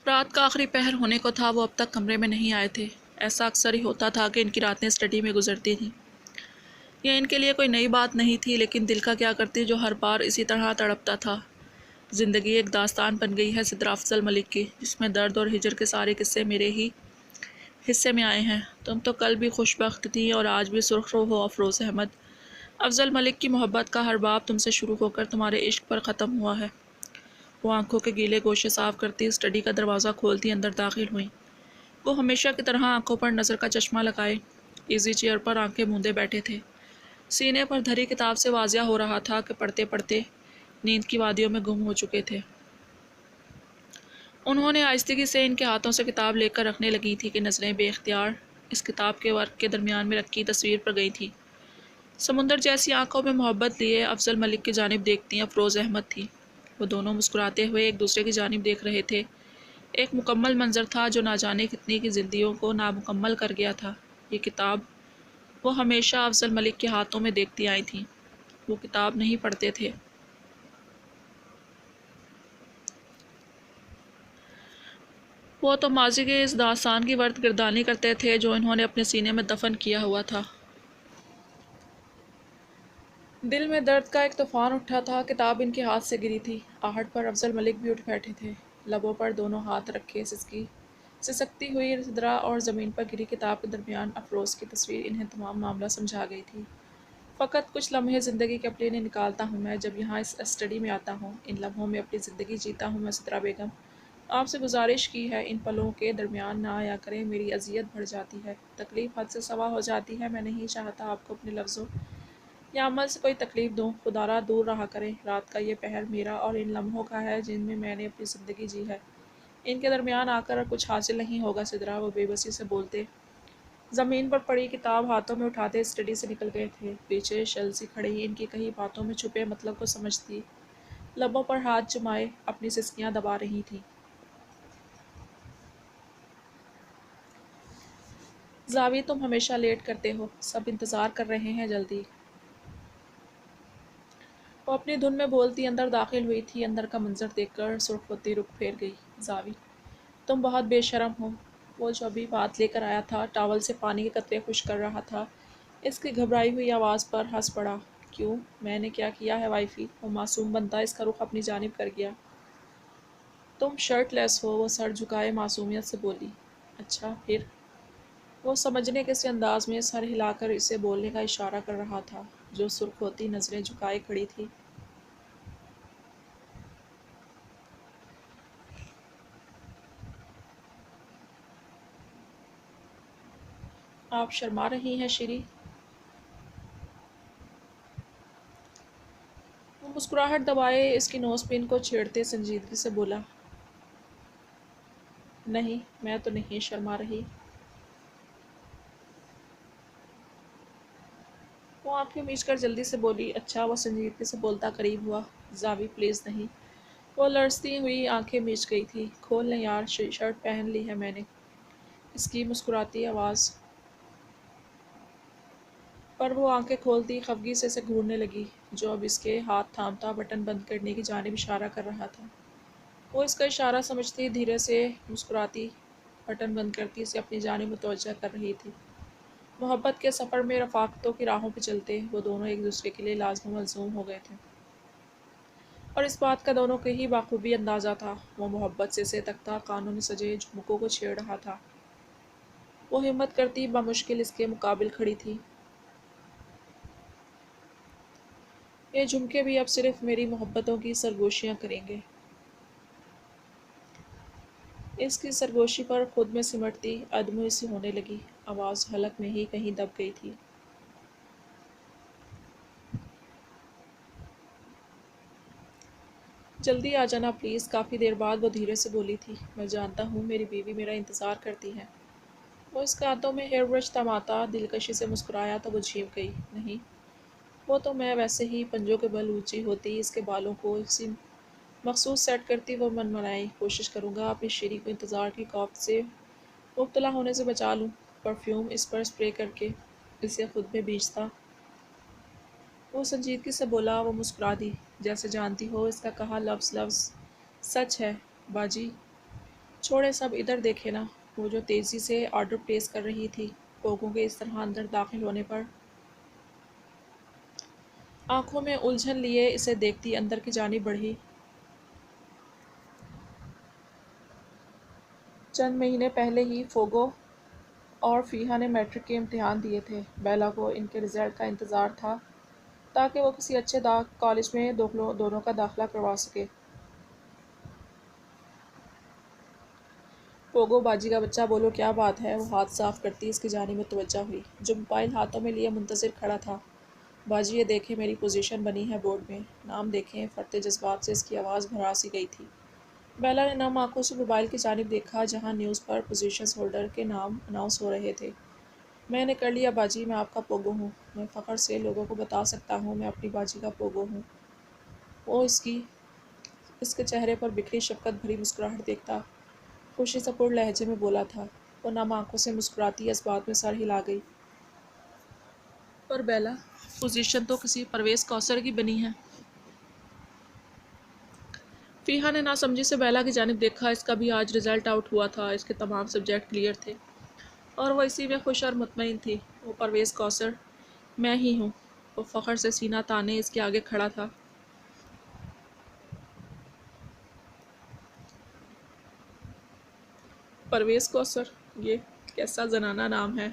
رات کا آخری پہر ہونے کو تھا، وہ اب تک کمرے میں نہیں آئے تھے۔ ایسا اکثر ہی ہوتا تھا کہ ان کی راتیں اسٹڈی میں گزرتی تھیں۔ یہ ان کے لیے کوئی نئی بات نہیں تھی، لیکن دل کا کیا کرتی جو ہر بار اسی طرح تڑپتا تھا۔ زندگی ایک داستان بن گئی ہے سدرا افضل ملک کی، جس میں درد اور ہجر کے سارے قصے میرے ہی حصے میں آئے ہیں۔ تم تو کل بھی خوش بخت تھی اور آج بھی سرخ رو ہو افروز احمد۔ افضل ملک کی محبت کا ہر باب تم سے شروع ہو کر تمہارے عشق پر ختم ہوا ہے۔ وہ آنکھوں کے گیلے گوشے صاف کرتی اسٹڈی کا دروازہ کھولتی اندر داخل ہوئیں۔ وہ ہمیشہ کی طرح آنکھوں پر نظر کا چشمہ لگائے ایزی چیئر پر آنکھیں موندے بیٹھے تھے۔ سینے پر دھری کتاب سے واضح ہو رہا تھا کہ پڑھتے پڑھتے نیند کی وادیوں میں گم ہو چکے تھے۔ انہوں نے آہستگی سے ان کے ہاتھوں سے کتاب لے کر رکھنے لگی تھی کہ نظریں بے اختیار اس کتاب کے ورق کے درمیان میں رکھی تصویر پر گئی تھی۔ سمندر جیسی آنکھوں میں محبت لیے افضل ملک کی جانب دیکھتی افروز احمد تھی۔ وہ دونوں مسکراتے ہوئے ایک دوسرے کی جانب دیکھ رہے تھے۔ ایک مکمل منظر تھا جو نہ جانے کتنی کی زندگیوں کو نامکمل کر گیا تھا۔ یہ کتاب وہ ہمیشہ افضل ملک کے ہاتھوں میں دیکھتی آئی تھیں۔ وہ کتاب نہیں پڑھتے تھے۔ وہ تو ماضی کے اس داستان کی ورد گردانی کرتے تھے جو انہوں نے اپنے سینے میں دفن کیا ہوا تھا۔ دل میں درد کا ایک طوفان اٹھا تھا۔ کتاب ان کے ہاتھ سے گری تھی۔ آہٹ پر افضل ملک بھی اٹھ بیٹھے تھے، لبوں پر دونوں ہاتھ رکھے سسکتی ہوئی سدرا اور زمین پر گری کتاب کے درمیان افروز کی تصویر انہیں تمام معاملہ سمجھا گئی تھی۔ فقط کچھ لمحے زندگی کے اپنے لیے نکالتا ہوں میں جب یہاں اس اسٹڈی میں آتا ہوں۔ ان لمحوں میں اپنی زندگی جیتا ہوں میں سدرا بیگم۔ آپ سے گزارش کی ہے ان پلوں کے درمیان نہ آیا کریں، میری اذیت بڑھ جاتی ہے، تکلیف حد سے سوا ہو جاتی ہے۔ میں نہیں چاہتا آپ کو اپنے لفظوں یا عمل سے کوئی تکلیف دوں، خدا را دور رہا کریں۔ رات کا یہ پہر میرا اور ان لمحوں کا ہے جن میں نے اپنی زندگی جی ہے۔ ان کے درمیان آ کر کچھ حاصل نہیں ہوگا سدرا، وہ بے بسی سے بولتے زمین پر پڑی کتاب ہاتھوں میں اٹھاتے اسٹڈی سے نکل گئے تھے۔ پیچھے شلسی کھڑی ان کی کئی باتوں میں چھپے مطلب کو سمجھتی لبوں پر ہاتھ جمائے اپنی سسکیاں دبا رہی تھیں۔ زاوی تم ہمیشہ لیٹ کرتے ہو، سب انتظار کر رہے ہیں، جلدی۔ وہ اپنی دھن میں بولتی اندر داخل ہوئی تھی۔ اندر کا منظر دیکھ کر سرخ ہوتی رخ پھیر گئی۔ زاوی تم بہت بے شرم ہو۔ وہ جو ابھی بات لے کر آیا تھا ٹاول سے پانی کے قطرے خشک کر رہا تھا، اس کی گھبرائی ہوئی آواز پر ہنس پڑا۔ کیوں؟ میں نے کیا کیا ہے وائفی؟ وہ معصوم بنتا اس کا رخ اپنی جانب کر گیا۔ تم شرٹ لیس ہو، وہ سر جھکائے معصومیت سے بولی۔ اچھا پھر؟ وہ سمجھنے کے سے انداز میں سر ہلا کر اسے بولنے کا اشارہ کر رہا تھا، جو سرخ ہوتی نظریں جھکائے کھڑی تھی۔ آپ شرما رہی ہیں شری؟ وہ مسکراہٹ دبائے اس کی نوز پن کو چھیڑتے سنجیدگی سے بولا۔ نہیں، میں تو نہیں شرما رہی۔ وہ آنکھیں میچ کر جلدی سے بولی۔ اچھا، وہ سنجیدگی سے بولتا قریب ہوا۔ زاوی پلیز نہیں۔ وہ لرزتی ہوئی آنکھیں میچ گئی تھی۔ کھول لیں یار، شرٹ پہن لی ہے میں نے، اس کی مسکراتی آواز پر وہ آنکھیں کھولتی خفگی سے اسے گھورنے لگی، جو اب اس کے ہاتھ تھامتا بٹن بند کرنے کی جانب اشارہ کر رہا تھا۔ وہ اس کا اشارہ سمجھتی دھیرے سے مسکراتی بٹن بند کرتی اسے اپنی جانب متوجہ کر رہی تھی۔ محبت کے سفر میں رفاقتوں کی راہوں پہ چلتے وہ دونوں ایک دوسرے کے لیے لازم و ملزوم ہو گئے تھے، اور اس بات کا دونوں کو ہی بخوبی اندازہ تھا۔ وہ محبت سے اسے تختہ خانوں میں سجے جھمکوں کو چھیڑ رہا تھا۔ وہ ہمت کرتی بمشکل اس کے مقابل کھڑی تھی۔ یہ جھمکے بھی اب صرف میری محبتوں کی سرگوشیاں کریں گے۔ اس کی سرگوشی پر خود میں سمٹتی ادموی سی ہونے لگی، آواز حلق میں ہی کہیں دب گئی تھی۔ جلدی آ جانا پلیز، کافی دیر بعد وہ دھیرے سے بولی تھی۔ میں جانتا ہوں میری بیوی میرا انتظار کرتی ہے۔ وہ اس کے ہاتھوں میں ہیئر برش تھماتا دلکشی سے مسکرایا تو وہ جھیپ گئی۔ نہیں، وہ تو میں ویسے ہی پنجوں کے بل اونچی ہوتی اس کے بالوں کو اسی مخصوص سیٹ کرتی وہ منمنائی، کوشش کروں گا اپنی شیری کو انتظار کی خوف سے مبتلا ہونے سے بچا لوں، پرفیوم اس پر اسپرے کر کے اسے خود میں بیچتا۔ وہ سنجیدگی سے بولا۔ وہ مسکرا دی، جیسے جانتی ہو اس کا کہا لفظ سچ ہے باجی۔ چھوڑے سب، ادھر دیکھے نا۔ وہ جو تیزی سے آرڈر پلیس کر رہی تھی، پوگو کے اس طرح اندر داخل ہونے پر آنکھوں میں الجھن لیے اسے دیکھتی اندر کی جانب بڑھی۔ چند مہینے پہلے ہی فوگو اور فیہا نے میٹرک کے امتحان دیے تھے۔ بیلا کو ان کے رزلٹ کا انتظار تھا تاکہ وہ کسی اچھے کالج میں دونوں کا داخلہ کروا سکے۔ پوگو باجی کا بچہ، بولو کیا بات ہے؟ وہ ہاتھ صاف کرتی اس کی جانب متوجہ ہوئی، جو موبائل ہاتھوں میں لیے منتظر کھڑا تھا۔ باجی یہ دیکھیں، میری پوزیشن بنی ہے بورڈ میں، نام دیکھیں۔ فرتے جذبات سے اس کی آواز بھرا سی گئی تھی۔ بیلا نے نم آنکھوں سے موبائل کی جانب دیکھا جہاں نیوز پر پوزیشنز ہولڈر کے نام اناؤنس ہو رہے تھے۔ میں نے کر لیا باجی، میں آپ کا پوگو ہوں۔ میں فخر سے لوگوں کو بتا سکتا ہوں میں اپنی باجی کا پوگو ہوں۔ وہ اس کے چہرے پر بکھری شفقت بھری مسکراہٹ دیکھتا خوشی سے پر لہجے میں بولا تھا۔ وہ نم آنکھوں سے مسکراتی اس بات میں سر ہلا گئی۔ پر بیلا، پوزیشن تو کسی پرویز کوثر کی بنی ہے۔ فیہا نے ناسمجھی سے بیلا کی جانب دیکھا۔ اس کا بھی آج رزلٹ آؤٹ ہوا تھا، اس کے تمام سبجیکٹ کلیئر تھے اور وہ اسی میں خوش اور مطمئن تھی۔ وہ پرویز کوثر میں ہی ہوں۔ وہ فخر سے سینہ تانے اس کے آگے کھڑا تھا۔ پرویز کوثر، یہ کیسا زنانہ نام ہے!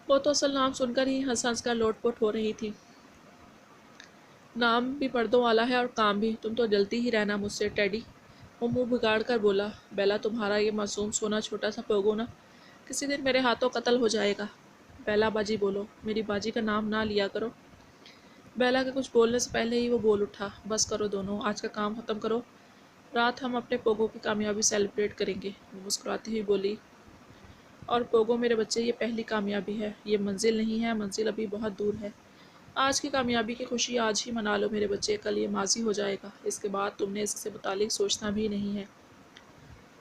وہ تو اصل نام سن کر ہی ہنس ہنس کر لوٹ پوٹ ہو رہی تھی۔ نام بھی پردوں والا ہے اور کام بھی۔ تم تو جلتی ہی رہنا مجھ سے ٹیڈی۔ وہ منہ بگاڑ کر بولا۔ بیلا، تمہارا یہ معصوم سونا چھوٹا سا پوگو نا کسی دن میرے ہاتھوں قتل ہو جائے گا۔ بیلا باجی بولو، میری باجی کا نام نہ لیا کرو۔ بیلا کے کچھ بولنے سے پہلے ہی وہ بول اٹھا۔ بس کرو دونوں، آج کا کام ختم کرو، رات ہم اپنے پوگو کی کامیابی سیلیبریٹ کریں گے۔ وہ مسکراتی ہوئی بولی۔ اور پوگو میرے بچے، یہ پہلی کامیابی ہے، یہ منزل نہیں ہے، منزل ابھی بہت دور ہے۔ آج کی کامیابی کی خوشی آج ہی منا لو میرے بچے، کل یہ ماضی ہو جائے گا۔ اس کے بعد تم نے اس سے متعلق سوچنا بھی نہیں ہے۔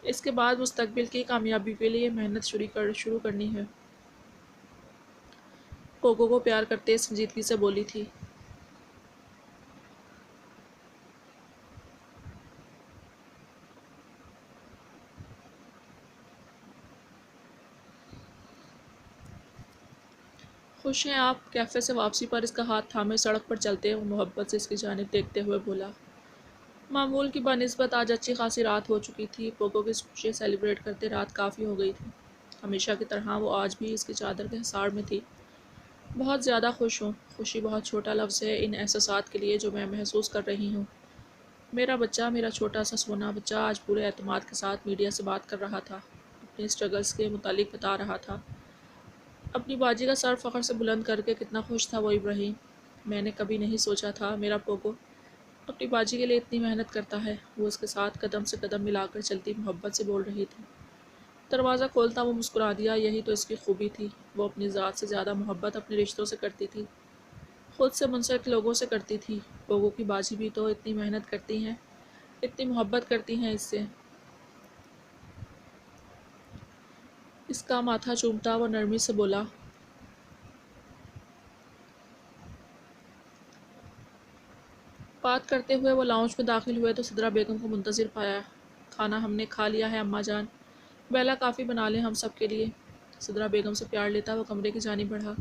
اس کے بعد مستقبل کی کامیابی کے لیے محنت شروع کرنی ہے۔ پوگو کو پیار کرتے سنجیدگی سے بولی تھی۔ خوش ہیں آپ؟ کیفے سے واپسی پر اس کا ہاتھ تھامے سڑک پر چلتے وہ محبت سے اس کی جانب دیکھتے ہوئے بولا۔ معمول کی بنسبت آج اچھی خاصی رات ہو چکی تھی۔ پوگو کی خوشی سیلیبریٹ کرتے رات کافی ہو گئی تھی۔ ہمیشہ کی طرح وہ آج بھی اس کی چادر کے حصار میں تھی۔ بہت زیادہ خوش ہوں۔ خوشی بہت چھوٹا لفظ ہے ان احساسات کے لیے جو میں محسوس کر رہی ہوں۔ میرا بچہ، میرا چھوٹا سا سونا بچہ آج پورے اعتماد کے ساتھ میڈیا سے بات کر رہا تھا، اپنے اسٹرگلز کے متعلق بتا رہا تھا۔ اپنی باجی کا سر فخر سے بلند کر کے کتنا خوش تھا وہ ابراہیم۔ میں نے کبھی نہیں سوچا تھا میرا پوگو اپنی باجی کے لیے اتنی محنت کرتا ہے۔ وہ اس کے ساتھ قدم سے قدم ملا کر چلتی محبت سے بول رہی تھی۔ دروازہ کھولتا وہ مسکرا دیا۔ یہی تو اس کی خوبی تھی، وہ اپنی ذات سے زیادہ محبت اپنے رشتوں سے کرتی تھی، خود سے منسلک لوگوں سے کرتی تھی۔ پوگو کی باجی بھی تو اتنی محنت کرتی ہیں، اتنی محبت کرتی ہیں اس سے۔ اس کا ماتھا چومتا وہ نرمی سے بولا۔ بات کرتے ہوئے وہ لاؤنج میں داخل ہوئے تو سدرا بیگم کو منتظر پایا۔ کھانا ہم نے کھا لیا ہے اماں جان، بیلا کافی بنا لیں ہم سب کے لیے۔ سدرا بیگم سے پیار لیتا وہ کمرے کی جانب بڑھا۔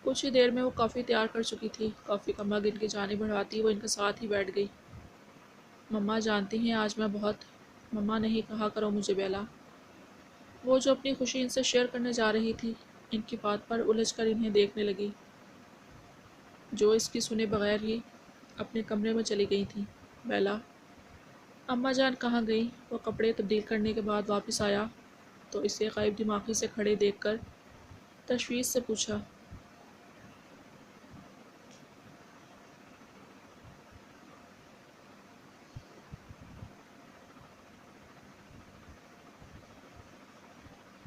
کچھ ہی دیر میں وہ کافی تیار کر چکی تھی۔ کافی کا مگ ان کی جانب بڑھاتی وہ ان کے ساتھ ہی بیٹھ گئی۔ مما جانتی ہیں آج میں بہت… مما نہیں کہا کرو مجھے بیلا۔ وہ جو اپنی خوشی ان سے شیئر کرنے جا رہی تھی، ان کی بات پر الجھ کر انہیں دیکھنے لگی، جو اس کی سنے بغیر ہی اپنے کمرے میں چلی گئی تھیں۔ بیلا، اماں جان کہاں گئیں؟ وہ کپڑے تبدیل کرنے کے بعد واپس آیا تو اسے غائب دماغی سے کھڑے دیکھ کر تشویش سے پوچھا۔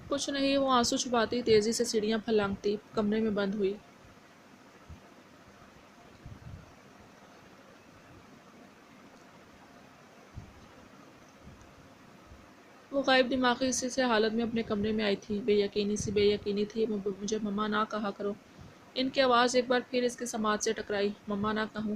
کچھ نہیں، وہ آنسو چھپاتی تیزی سے سیڑھیاں پھلانگتی کمرے میں بند ہوئی۔ وہ غائب دماغی اسی سے حالت میں اپنے کمرے میں آئی تھی، بے یقینی تھی۔ مجھے مما نہ کہا کرو۔ ان کی آواز ایک بار پھر اس کی سماعت سے ٹکرائی۔ مما نہ کہوں؟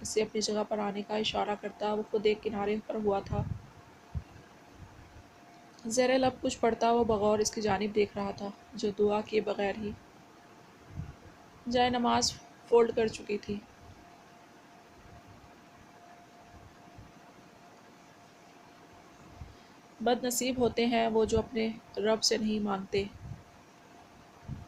اسے اپنی جگہ پر آنے کا اشارہ کرتا وہ خود ایک کنارے پر ہوا تھا۔ زیر لب کچھ پڑھتا وہ بغور اس کی جانب دیکھ رہا تھا، جو دعا کیے بغیر ہی جائے نماز فولڈ کر چکی تھی۔ بد نصیب ہوتے ہیں وہ جو اپنے رب سے نہیں مانگتے۔